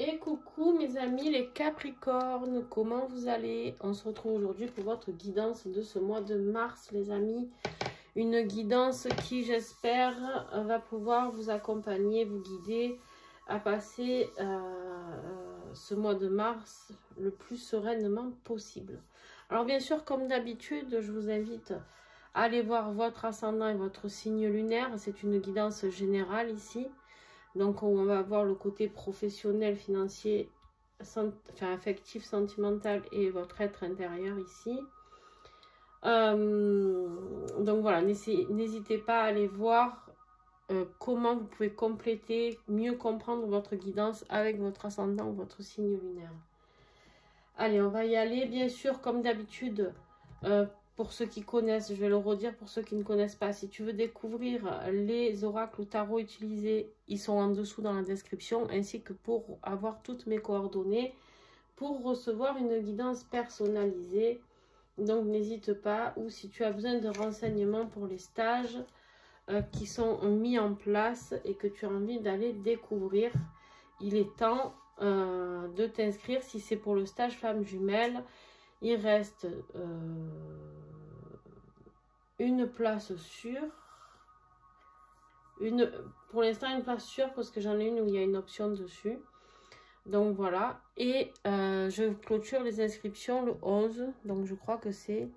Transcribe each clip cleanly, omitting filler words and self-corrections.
Et coucou mes amis les Capricornes, comment vous allez? On se retrouve aujourd'hui pour votre guidance de ce mois de mars les amis. Une guidance qui j'espère va pouvoir vous accompagner, vous guider à passer ce mois de mars le plus sereinement possible. Alors bien sûr comme d'habitude je vous invite à aller voir votre ascendant et votre signe lunaire. C'est une guidance générale ici. Donc, on va voir le côté professionnel, financier, affectif, sentimental et votre être intérieur ici. Donc, voilà, n'hésitez pas à aller voir comment vous pouvez compléter, mieux comprendre votre guidance avec votre ascendant ou votre signe lunaire. Allez, on va y aller. Bien sûr, comme d'habitude, pour ceux qui connaissent, je vais le redire pour ceux qui ne connaissent pas. Si tu veux découvrir les oracles ou tarots utilisés, ils sont en dessous dans la description, ainsi que pour avoir toutes mes coordonnées, pour recevoir une guidance personnalisée. Donc n'hésite pas, ou si tu as besoin de renseignements pour les stages qui sont mis en place et que tu as envie d'aller découvrir, il est temps de t'inscrire. Si c'est pour le stage femme jumelle, il reste une place sûre. Pour l'instant, une place sûre parce que j'en ai une où il y a une option dessus. Donc voilà. Et je clôture les inscriptions le 11. Donc je crois que c'est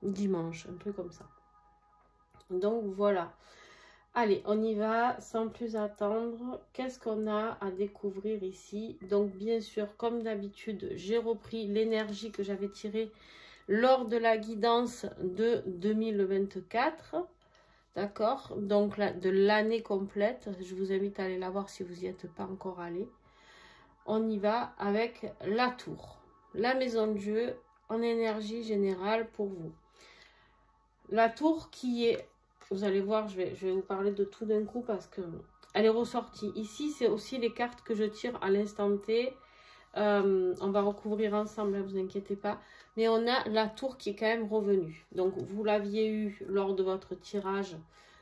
dimanche, un truc comme ça. Donc voilà. Allez, on y va sans plus attendre. Qu'est-ce qu'on a à découvrir ici? Donc, bien sûr, comme d'habitude, j'ai repris l'énergie que j'avais tirée lors de la guidance de 2024. D'accord? Donc, de l'année complète. Je vous invite à aller la voir si vous n'y êtes pas encore allé. On y va avec la tour. La maison de Dieu en énergie générale pour vous. La tour qui est... Vous allez voir, je vais vous parler de tout d'un coup parce que elle est ressortie. Ici, c'est aussi les cartes que je tire à l'instant T. On va recouvrir ensemble, ne vous inquiétez pas. Mais on a la tour qui est quand même revenue. Donc, vous l'aviez eu lors de votre tirage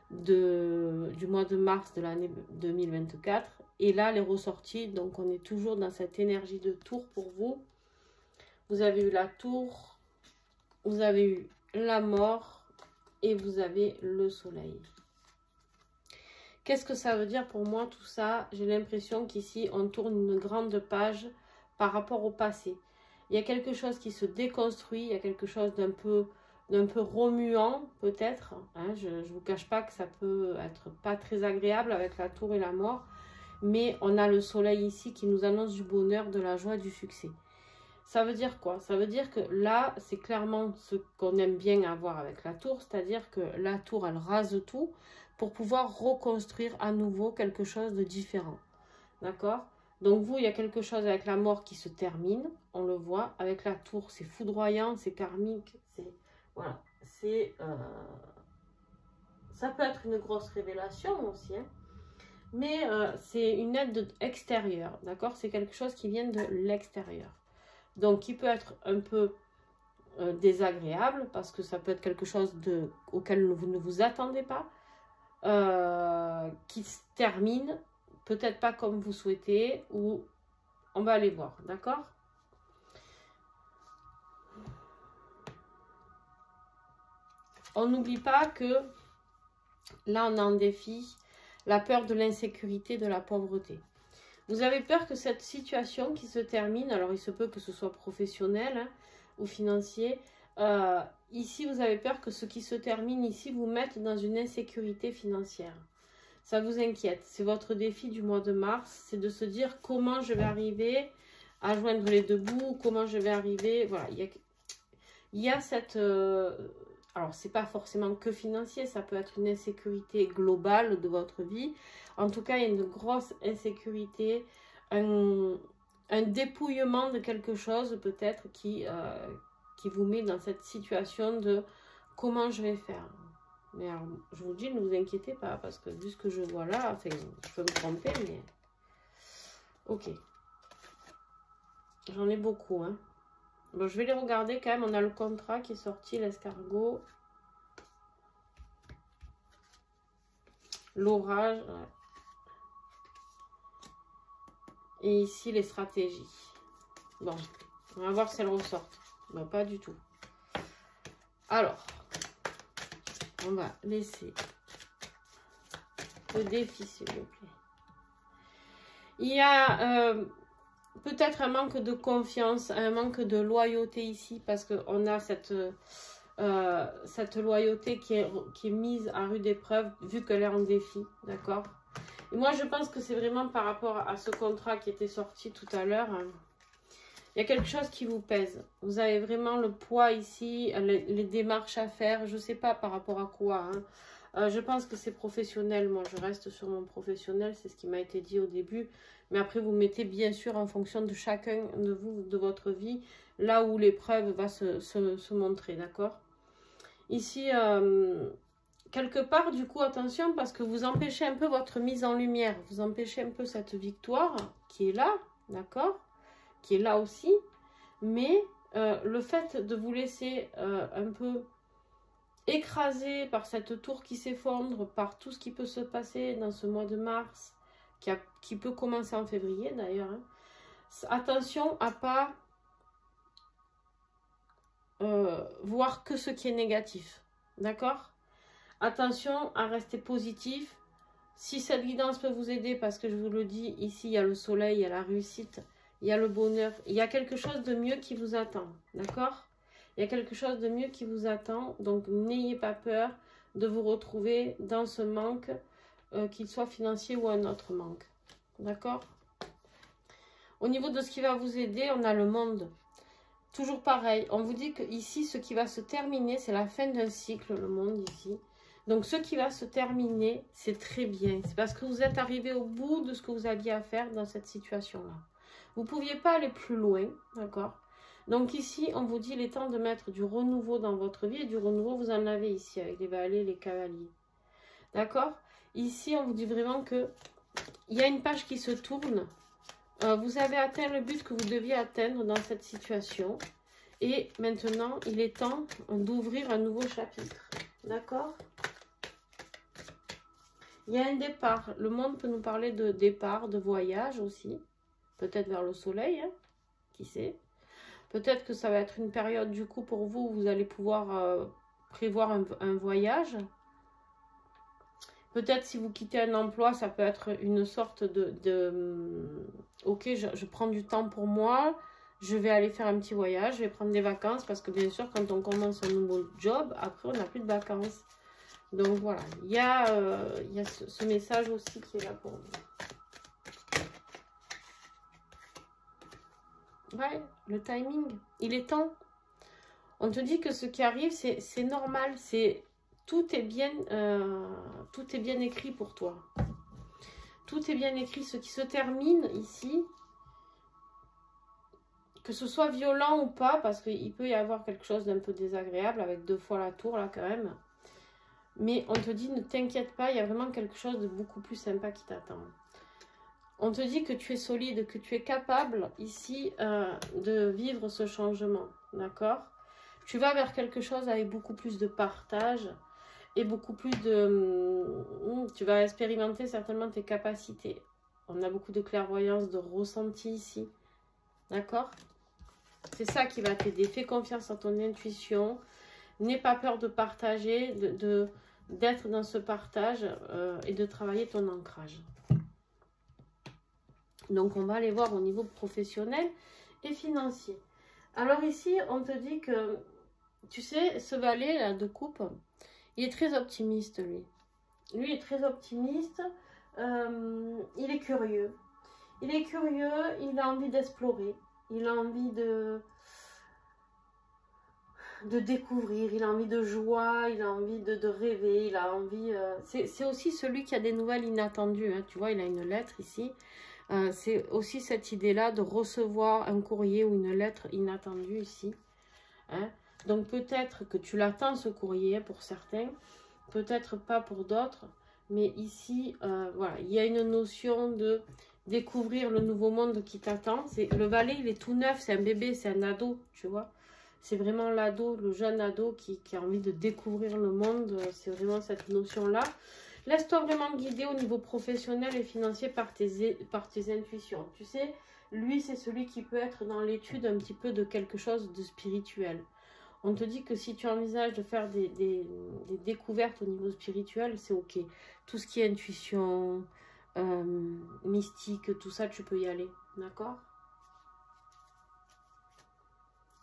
du mois de mars de l'année 2024. Et là, elle est ressortie. Donc, on est toujours dans cette énergie de tour pour vous. Vous avez eu la tour. Vous avez eu la mort. Et vous avez le soleil. Qu'est-ce que ça veut dire pour moi tout ça? J'ai l'impression qu'ici on tourne une grande page par rapport au passé. Il y a quelque chose qui se déconstruit, il y a quelque chose d'un peu remuant peut-être. Hein, je ne vous cache pas que ça peut être pas très agréable avec la tour et la mort. Mais on a le soleil ici qui nous annonce du bonheur, de la joie, du succès. Ça veut dire quoi? Ça veut dire que là, c'est clairement ce qu'on aime bien avoir avec la tour, c'est-à-dire que la tour, elle rase tout pour pouvoir reconstruire à nouveau quelque chose de différent. D'accord? Donc vous, il y a quelque chose avec la mort qui se termine, on le voit. Avec la tour, c'est foudroyant, c'est karmique, c'est... Voilà, c'est... Ça peut être une grosse révélation aussi, hein. Mais c'est une aide extérieure, d'accord? C'est quelque chose qui vient de l'extérieur. Donc, qui peut être un peu désagréable parce que ça peut être quelque chose auquel vous ne vous attendez pas, qui se termine, peut-être pas comme vous souhaitez, ou on va aller voir, d'accord? On n'oublie pas que là, on a un défi, la peur de l'insécurité, de la pauvreté. Vous avez peur que cette situation qui se termine, alors il se peut que ce soit professionnel hein, ou financier, ici vous avez peur que ce qui se termine ici vous mette dans une insécurité financière. Ça vous inquiète, c'est votre défi du mois de mars, c'est de se dire comment je vais arriver à joindre les deux bouts, comment je vais arriver, voilà, il y a cette... alors, c'est pas forcément que financier, ça peut être une insécurité globale de votre vie. En tout cas, il y a une grosse insécurité, un dépouillement de quelque chose peut-être qui vous met dans cette situation de comment je vais faire. Mais alors, je vous dis, ne vous inquiétez pas, parce que vu ce que je vois là, enfin, je peux me tromper, mais... Ok. J'en ai beaucoup, hein. Bon, je vais les regarder quand même. On a le contrat qui est sorti, l'escargot. L'orage. Ouais. Et ici, les stratégies. Bon, on va voir si elles ressortent. Ben, pas du tout. Alors, on va laisser le défi, s'il vous plaît. Il y a peut-être un manque de confiance, un manque de loyauté ici, parce qu'on a cette loyauté qui est mise à rude épreuve, vu qu'elle est en défi, d'accord? Et moi, je pense que c'est vraiment par rapport à ce contrat qui était sorti tout à l'heure. Il y a quelque chose qui vous pèse. Vous avez vraiment le poids ici, les démarches à faire. Je ne sais pas par rapport à quoi. Hein. Je pense que c'est professionnel. Moi, je reste sur mon professionnel. C'est ce qui m'a été dit au début. Mais après, vous mettez bien sûr en fonction de chacun de vous, de votre vie, là où l'épreuve va se montrer. D'accord? Ici, quelque part, du coup, attention, parce que vous empêchez un peu votre mise en lumière. Vous empêchez un peu cette victoire qui est là. D'accord? Qui est là aussi, mais le fait de vous laisser un peu écraser par cette tour qui s'effondre, par tout ce qui peut se passer dans ce mois de mars, qui peut commencer en février d'ailleurs, hein. Attention à pas voir que ce qui est négatif, d'accord? Attention à rester positif. Si cette guidance peut vous aider, parce que je vous le dis, ici il y a le soleil, il y a la réussite, il y a le bonheur, il y a quelque chose de mieux qui vous attend, d'accord? Il y a quelque chose de mieux qui vous attend, donc n'ayez pas peur de vous retrouver dans ce manque, qu'il soit financier ou un autre manque, d'accord? Au niveau de ce qui va vous aider, on a le monde. Toujours pareil, on vous dit que ici, ce qui va se terminer, c'est la fin d'un cycle, le monde ici. Donc, ce qui va se terminer, c'est très bien. C'est parce que vous êtes arrivé au bout de ce que vous aviez à faire dans cette situation-là. Vous ne pouviez pas aller plus loin, d'accord? Donc ici, on vous dit il est temps de mettre du renouveau dans votre vie. Et du renouveau, vous en avez ici avec les valets, les cavaliers. D'accord? Ici, on vous dit vraiment que il y a une page qui se tourne. Vous avez atteint le but que vous deviez atteindre dans cette situation. Et maintenant, il est temps d'ouvrir un nouveau chapitre. D'accord? Il y a un départ. Le monde peut nous parler de départ, de voyage aussi. Peut-être vers le soleil, hein, qui sait. Peut-être que ça va être une période, du coup, pour vous, où vous allez pouvoir prévoir un voyage. Peut-être si vous quittez un emploi, ça peut être une sorte ok, je prends du temps pour moi, je vais aller faire un petit voyage, je vais prendre des vacances, parce que bien sûr, quand on commence un nouveau job, après, on n'a plus de vacances. Donc, voilà, il y a ce message aussi qui est là pour vous. Ouais, le timing, il est temps. On te dit que ce qui arrive, c'est normal, tout est bien écrit pour toi. Tout est bien écrit. Ce qui se termine ici, que ce soit violent ou pas, parce qu'il peut y avoir quelque chose d'un peu désagréable avec 2 fois la tour là quand même. Mais on te dit ne t'inquiète pas, il y a vraiment quelque chose de beaucoup plus sympa qui t'attend. On te dit que tu es solide, que tu es capable ici de vivre ce changement, d'accord? Tu vas vers quelque chose avec beaucoup plus de partage et beaucoup plus de... Tu vas expérimenter certainement tes capacités. On a beaucoup de clairvoyance, de ressenti ici, d'accord? C'est ça qui va t'aider. Fais confiance à ton intuition. N'aie pas peur de partager, d'être dans ce partage et de travailler ton ancrage. Donc, on va aller voir au niveau professionnel et financier. Alors ici, on te dit que, tu sais, ce valet là de coupe, il est très optimiste, lui. Lui est très optimiste. Il est curieux. Il est curieux, il a envie d'explorer. Il a envie de découvrir, il a envie de joie, il a envie de rêver, il a envie... c'est aussi celui qui a des nouvelles inattendues, hein. Tu vois, il a une lettre ici. C'est aussi cette idée-là de recevoir un courrier ou une lettre inattendue ici. Hein. Donc peut-être que tu l'attends ce courrier pour certains, peut-être pas pour d'autres. Mais ici, voilà, il y a une notion de découvrir le nouveau monde qui t'attend. Le valet, il est tout neuf, c'est un bébé, c'est un ado, tu vois. C'est vraiment l'ado, le jeune ado qui a envie de découvrir le monde. C'est vraiment cette notion-là. Laisse-toi vraiment guider au niveau professionnel et financier par tes intuitions. Tu sais, lui, c'est celui qui peut être dans l'étude un petit peu de quelque chose de spirituel. On te dit que si tu envisages de faire des découvertes au niveau spirituel, c'est ok. Tout ce qui est intuition, mystique, tout ça, tu peux y aller. D'accord?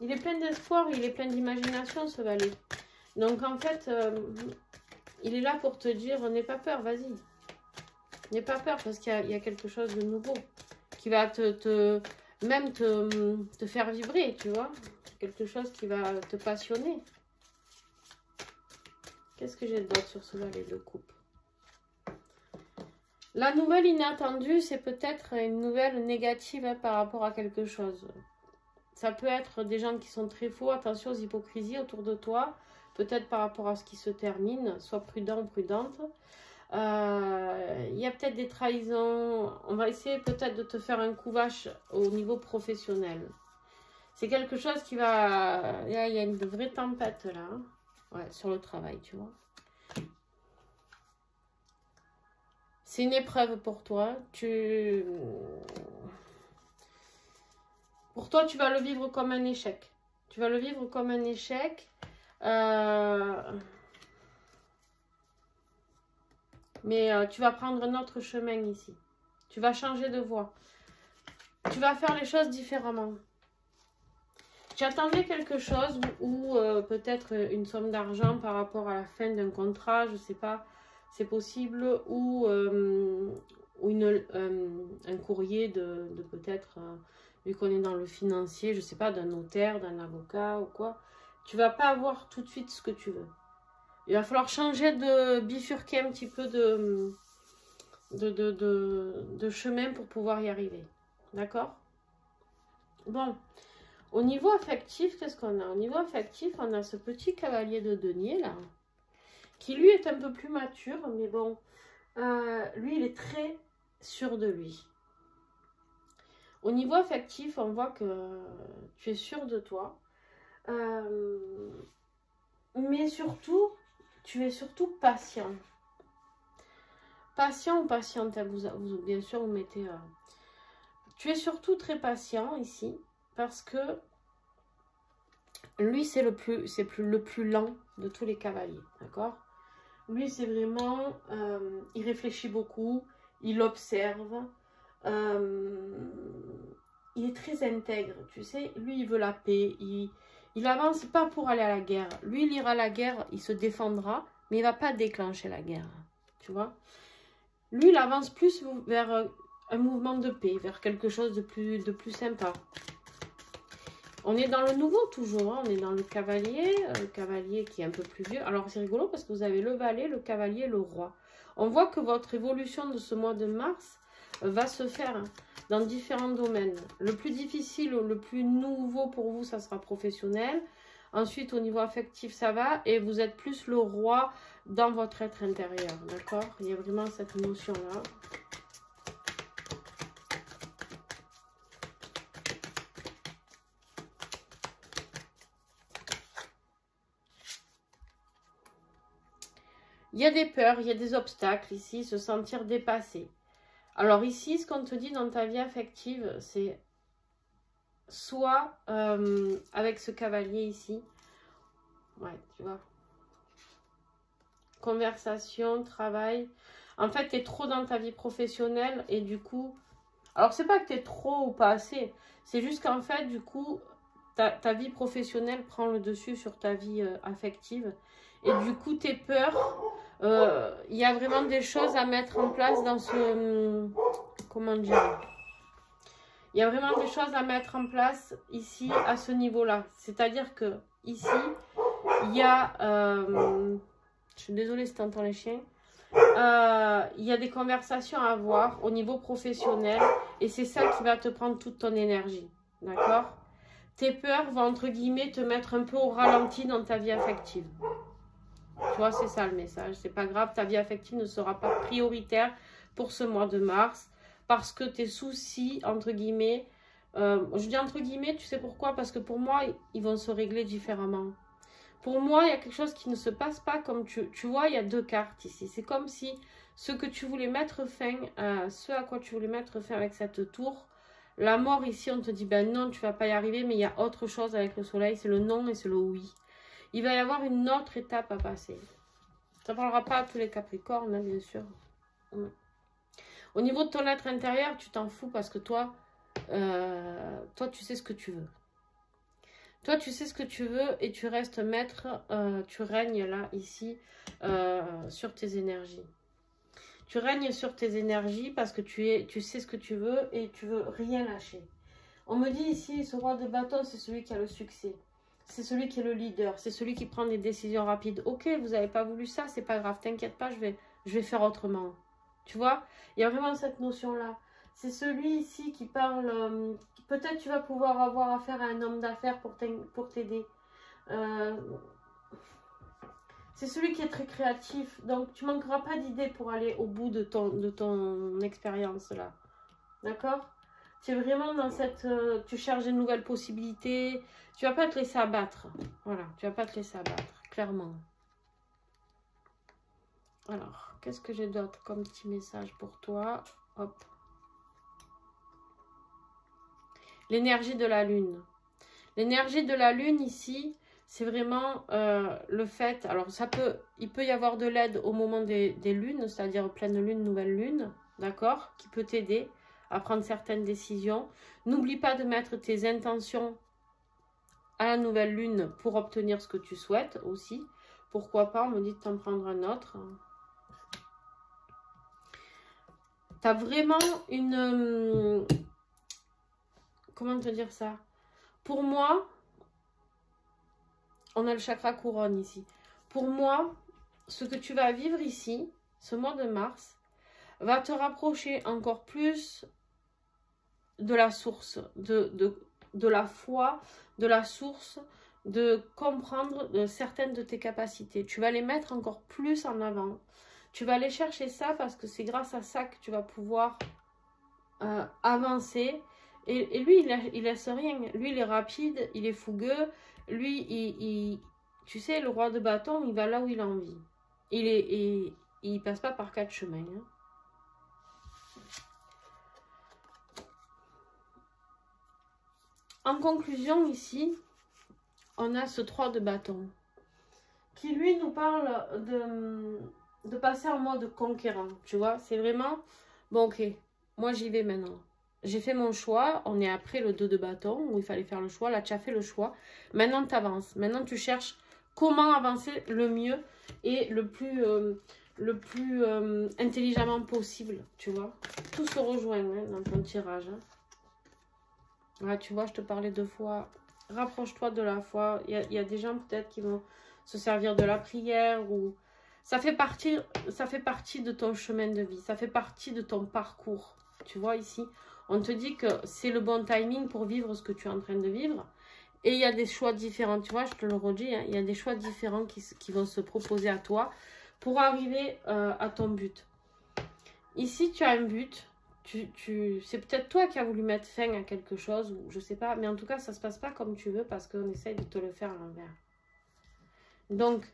Il est plein d'espoir, il est plein d'imagination, ce valet. Donc, en fait, il est là pour te dire, n'aie pas peur, vas-y. N'aie pas peur, parce qu'il y a quelque chose de nouveau qui va même te faire vibrer, tu vois. Quelque chose qui va te passionner. Qu'est-ce que j'ai d'autre sur ce valet de coupe? La nouvelle inattendue, c'est peut-être une nouvelle négative par rapport à quelque chose. Ça peut être des gens qui sont très faux. Attention aux hypocrisies autour de toi. Peut-être par rapport à ce qui se termine. Sois prudent ou prudente. Il y a peut-être des trahisons. On va essayer peut-être de te faire un coup vache au niveau professionnel. C'est quelque chose qui va... Il y a une vraie tempête là. Ouais, sur le travail, tu vois. C'est une épreuve pour toi. Pour toi, tu vas le vivre comme un échec. Tu vas le vivre comme un échec. Mais tu vas prendre un autre chemin ici. Tu vas changer de voie. Tu vas faire les choses différemment. Tu attendais quelque chose ou peut-être une somme d'argent par rapport à la fin d'un contrat, je ne sais pas, c'est possible, ou un courrier de peut-être, vu qu'on est dans le financier, je ne sais pas, d'un notaire, d'un avocat ou quoi. Tu ne vas pas avoir tout de suite ce que tu veux. Il va falloir changer de bifurquer un petit peu de chemin pour pouvoir y arriver. D'accord? Bon. Au niveau affectif, qu'est-ce qu'on a? Au niveau affectif, on a ce petit cavalier de denier, là, qui lui est un peu plus mature, mais bon, lui, il est très sûr de lui. Au niveau affectif, on voit que tu es sûr de toi, mais surtout, tu es surtout patient. Patient ou patiente, vous, bien sûr, vous mettez... Tu es surtout très patient ici, parce que lui, c'est le plus lent de tous les cavaliers, d'accord? Lui, c'est vraiment... il réfléchit beaucoup, il observe, il est très intègre, tu sais. Lui, il veut la paix, il avance pas pour aller à la guerre. Lui, il ira à la guerre, il se défendra, mais il va pas déclencher la guerre, tu vois? Lui, il avance plus vers un mouvement de paix, vers quelque chose de plus sympa. On est dans le nouveau toujours, hein. On est dans le cavalier qui est un peu plus vieux. Alors c'est rigolo parce que vous avez le valet, le cavalier et le roi. On voit que votre évolution de ce mois de mars va se faire dans différents domaines. Le plus difficile, le plus nouveau pour vous, ça sera professionnel. Ensuite, au niveau affectif, ça va. Et vous êtes plus le roi dans votre être intérieur, d'accord? Il y a vraiment cette notion-là. Il y a des peurs, il y a des obstacles ici, se sentir dépassé. Alors ici, ce qu'on te dit dans ta vie affective, c'est soit avec ce cavalier ici, ouais, tu vois, conversation, travail. En fait, tu es trop dans ta vie professionnelle et du coup, alors c'est pas que tu es trop ou pas assez, c'est juste qu'en fait, du coup, ta vie professionnelle prend le dessus sur ta vie affective et du coup, tes peurs... Il y a vraiment des choses à mettre en place dans ce... Comment dire? Il y a vraiment des choses à mettre en place ici, à ce niveau-là. C'est-à-dire que ici, il y a... je suis désolée si tu entends les chiens. Il y a des conversations à avoir au niveau professionnel. Et c'est ça qui va te prendre toute ton énergie. D'accord? Tes peurs vont, entre guillemets, te mettre un peu au ralenti dans ta vie affective. Tu vois, c'est ça le message. C'est pas grave, ta vie affective ne sera pas prioritaire pour ce mois de mars. Parce que tes soucis, entre guillemets, je dis entre guillemets, tu sais pourquoi? Parce que pour moi, ils vont se régler différemment. Pour moi, il y a quelque chose qui ne se passe pas comme tu vois, il y a 2 cartes ici. C'est comme si ce que tu voulais mettre fin, ce à quoi tu voulais mettre fin avec cette tour, la mort ici, on te dit, ben non, tu vas pas y arriver, mais il y a autre chose avec le soleil, c'est le non et c'est le oui. Il va y avoir une autre étape à passer. Ça ne parlera pas à tous les Capricornes, hein, bien sûr. Au niveau de ton être intérieur, tu t'en fous parce que toi, tu sais ce que tu veux. Toi, tu sais ce que tu veux et tu restes maître, tu règnes là, ici, sur tes énergies. Tu règnes sur tes énergies parce que tu sais ce que tu veux et tu veux rien lâcher. On me dit ici, ce roi de bâton, c'est celui qui a le succès. C'est celui qui est le leader. C'est celui qui prend des décisions rapides. Ok, vous n'avez pas voulu ça, c'est pas grave. T'inquiète pas, je vais faire autrement. Tu vois, il y a vraiment cette notion-là. C'est celui ici qui parle... peut-être tu vas pouvoir avoir affaire à un homme d'affaires pour t'aider. C'est celui qui est très créatif. Donc, tu manqueras pas d'idées pour aller au bout de ton expérience là. D'accord? Tu es vraiment dans cette... tu cherches de nouvelles possibilités. Tu vas pas te laisser abattre. Voilà, tu vas pas te laisser abattre, clairement. Alors, qu'est-ce que j'ai d'autre comme petit message pour toi? Hop. L'énergie de la lune. L'énergie de la lune ici, c'est vraiment le fait... Alors, il peut y avoir de l'aide au moment des lunes, c'est-à-dire pleine lune, nouvelle lune, d'accord? Qui peut t'aider à prendre certaines décisions. N'oublie pas de mettre tes intentions à la nouvelle lune pour obtenir ce que tu souhaites aussi. Pourquoi pas, on me dit de t'en prendre un autre. Tu as vraiment une... comment te dire ça? Pour moi, on a le chakra couronne ici. Pour moi, ce que tu vas vivre ici, ce mois de mars, va te rapprocher encore plus de la source, de la foi, de la source, de comprendre certaines de tes capacités. Tu vas les mettre encore plus en avant. Tu vas aller chercher ça parce que c'est grâce à ça que tu vas pouvoir avancer. Et lui, il laisse rien. Lui, il est rapide, il est fougueux. Lui, tu sais, le roi de bâton, il va là où il a envie. Il passe pas par 4 chemins. Hein. En conclusion, ici, on a ce 3 de bâton qui, lui, nous parle de passer en mode conquérant. Tu vois, c'est vraiment, bon, ok, moi, j'y vais maintenant. J'ai fait mon choix, on est après le 2 de bâton, où il fallait faire le choix. Là, tu as fait le choix. Maintenant, tu avances. Maintenant, tu cherches comment avancer le mieux et le plus intelligemment possible, tu vois. Tout se rejoint hein, dans ton tirage. Hein. Ouais, tu vois, je te parlais 2 fois. Rapproche-toi de la foi. Il y a des gens peut-être qui vont se servir de la prière ou... Ça fait partie de ton chemin de vie. Ça fait partie de ton parcours. Tu vois ici, on te dit que c'est le bon timing pour vivre ce que tu es en train de vivre. Et il y a des choix différents. Tu vois, je te le redis, hein, il y a des choix différents qui vont se proposer à toi pour arriver à ton but. Ici, tu as un but. C'est peut-être toi qui as voulu mettre fin à quelque chose, ou je sais pas, mais en tout cas, ça se passe pas comme tu veux parce qu'on essaye de te le faire à l'envers. Donc,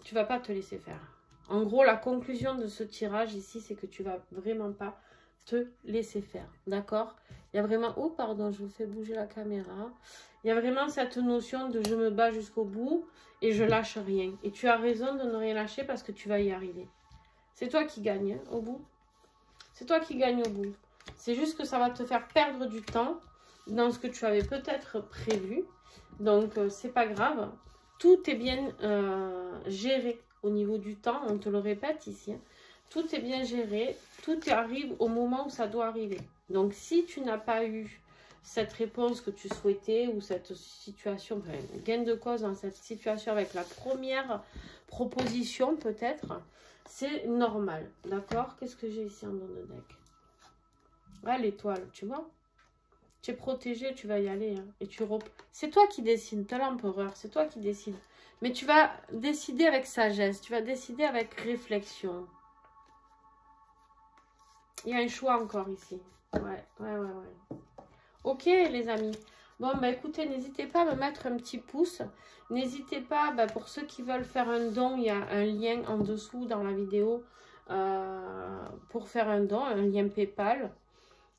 tu vas pas te laisser faire. En gros, la conclusion de ce tirage ici, c'est que tu vas vraiment pas te laisser faire. D'accord? Il y a vraiment... Oh, pardon, je vous fais bouger la caméra. Il y a vraiment cette notion de je me bats jusqu'au bout et je lâche rien. Et tu as raison de ne rien lâcher parce que tu vas y arriver. C'est toi qui gagne hein, au bout. C'est toi qui gagne au bout. C'est juste que ça va te faire perdre du temps dans ce que tu avais peut-être prévu. Donc, c'est pas grave. Tout est bien géré au niveau du temps. On te le répète ici. Hein. Tout est bien géré. Tout arrive au moment où ça doit arriver. Donc, si tu n'as pas eu cette réponse que tu souhaitais ou cette situation, enfin, gain de cause dans cette situation avec la première proposition peut-être, c'est normal, d'accord? Qu'est-ce que j'ai ici en don de deck? Ouais, l'étoile, tu vois? Tu es protégé, tu vas y aller. Hein, et c'est toi qui décides, tu as l'empereur, c'est toi qui décides. Mais tu vas décider avec sagesse, tu vas décider avec réflexion. Il y a un choix encore ici. Ouais. Ok, les amis. Bon, bah écoutez, n'hésitez pas à me mettre un petit pouce. N'hésitez pas, bah, pour ceux qui veulent faire un don, il y a un lien en dessous dans la vidéo pour faire un don, un lien PayPal.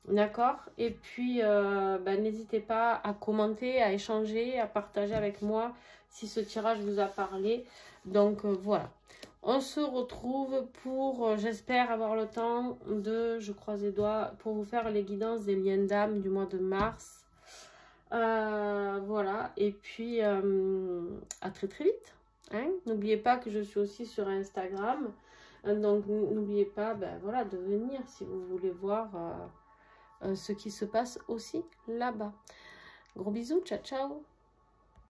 D'accord? Et puis, bah, n'hésitez pas à commenter, à échanger, à partager avec moi si ce tirage vous a parlé. Donc, voilà. On se retrouve pour, j'espère avoir le temps de, je croise les doigts, pour vous faire les guidances des liens d'âme du mois de mars. Voilà, et puis à très très vite. Hein? N'oubliez pas que je suis aussi sur Instagram. Donc n'oubliez pas voilà, de venir si vous voulez voir ce qui se passe aussi là-bas. Gros bisous, ciao ciao.